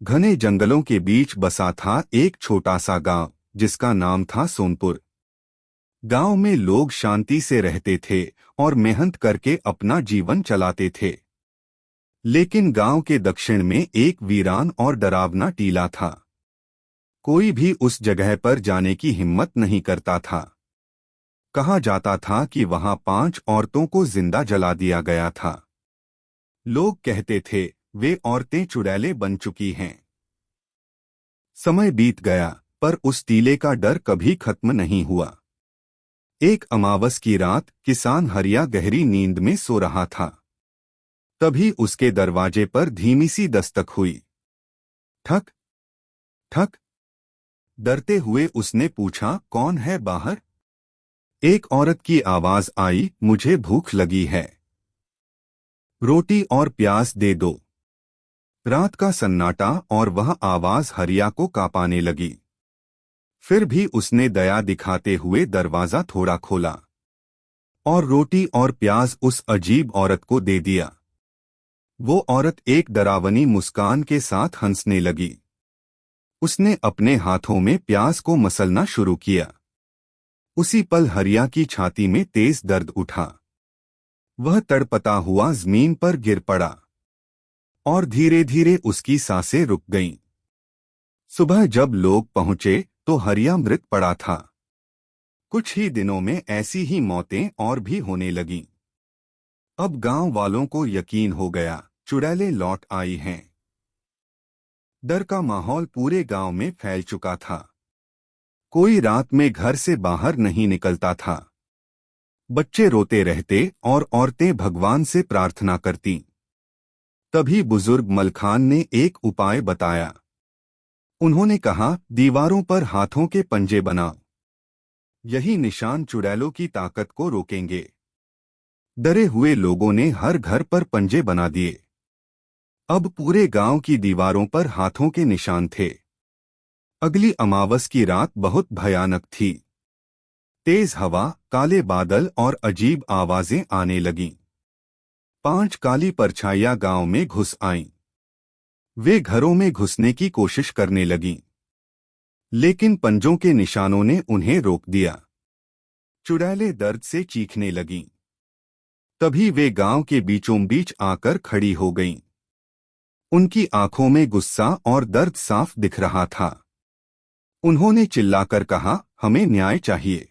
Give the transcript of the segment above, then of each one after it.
घने जंगलों के बीच बसा था एक छोटा सा गांव, जिसका नाम था सोनपुर। गांव में लोग शांति से रहते थे और मेहनत करके अपना जीवन चलाते थे। लेकिन गांव के दक्षिण में एक वीरान और डरावना टीला था। कोई भी उस जगह पर जाने की हिम्मत नहीं करता था। कहा जाता था कि वहां 5 औरतों को जिंदा जला दिया गया था। लोग कहते थे वे औरतें चुड़ैलें बन चुकी हैं। समय बीत गया, पर उस टीले का डर कभी खत्म नहीं हुआ। एक अमावस की रात किसान हरिया गहरी नींद में सो रहा था। तभी उसके दरवाजे पर धीमी सी दस्तक हुई। ठक ठक। डरते हुए उसने पूछा, कौन है बाहर? एक औरत की आवाज आई, मुझे भूख लगी है, रोटी और प्याज दे दो। रात का सन्नाटा और वह आवाज हरिया को कांपाने लगी। फिर भी उसने दया दिखाते हुए दरवाजा थोड़ा खोला और रोटी और प्याज उस अजीब औरत को दे दिया। वो औरत एक डरावनी मुस्कान के साथ हंसने लगी। उसने अपने हाथों में प्याज को मसलना शुरू किया। उसी पल हरिया की छाती में तेज दर्द उठा। वह तड़पता हुआ जमीन पर गिर पड़ा और धीरे धीरे उसकी सांसें रुक गईं। सुबह जब लोग पहुंचे तो हरिया मृत पड़ा था। कुछ ही दिनों में ऐसी ही मौतें और भी होने लगीं। अब गांव वालों को यकीन हो गया, चुड़ैलें लौट आई हैं। डर का माहौल पूरे गांव में फैल चुका था। कोई रात में घर से बाहर नहीं निकलता था। बच्चे रोते रहते और औरतें भगवान से प्रार्थना करतीं। तभी बुजुर्ग मलखान ने एक उपाय बताया। उन्होंने कहा, दीवारों पर हाथों के पंजे बनाओ। यही निशान चुड़ैलों की ताकत को रोकेंगे। डरे हुए लोगों ने हर घर पर पंजे बना दिए। अब पूरे गांव की दीवारों पर हाथों के निशान थे। अगली अमावस की रात बहुत भयानक थी। तेज हवा, काले बादल और अजीब आवाजें आने लगीं। 5 काली परछाइयां गांव में घुस आईं। वे घरों में घुसने की कोशिश करने लगीं, लेकिन पंजों के निशानों ने उन्हें रोक दिया। चुड़ैलें दर्द से चीखने लगीं। तभी वे गांव के बीचों बीच आकर खड़ी हो गईं। उनकी आंखों में गुस्सा और दर्द साफ दिख रहा था। उन्होंने चिल्लाकर कहा, हमें न्याय चाहिए।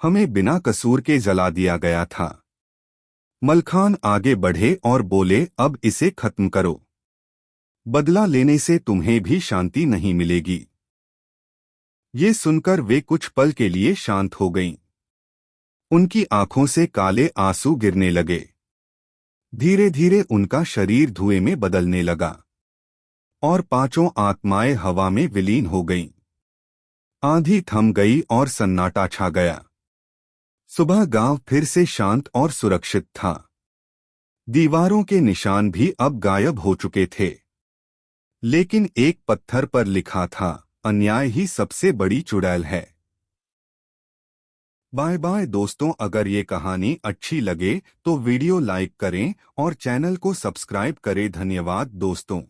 हमें बिना कसूर के जला दिया गया था। मलखान आगे बढ़े और बोले, अब इसे खत्म करो। बदला लेने से तुम्हें भी शांति नहीं मिलेगी। ये सुनकर वे कुछ पल के लिए शांत हो गईं। उनकी आंखों से काले आंसू गिरने लगे। धीरे धीरे उनका शरीर धुएं में बदलने लगा और 5 आत्माएं हवा में विलीन हो गईं। आंधी थम गई और सन्नाटा छा गया। सुबह गांव फिर से शांत और सुरक्षित था। दीवारों के निशान भी अब गायब हो चुके थे। लेकिन एक पत्थर पर लिखा था, अन्याय ही सबसे बड़ी चुड़ैल है। बाय बाय दोस्तों, अगर ये कहानी अच्छी लगे तो वीडियो लाइक करें और चैनल को सब्सक्राइब करें। धन्यवाद दोस्तों।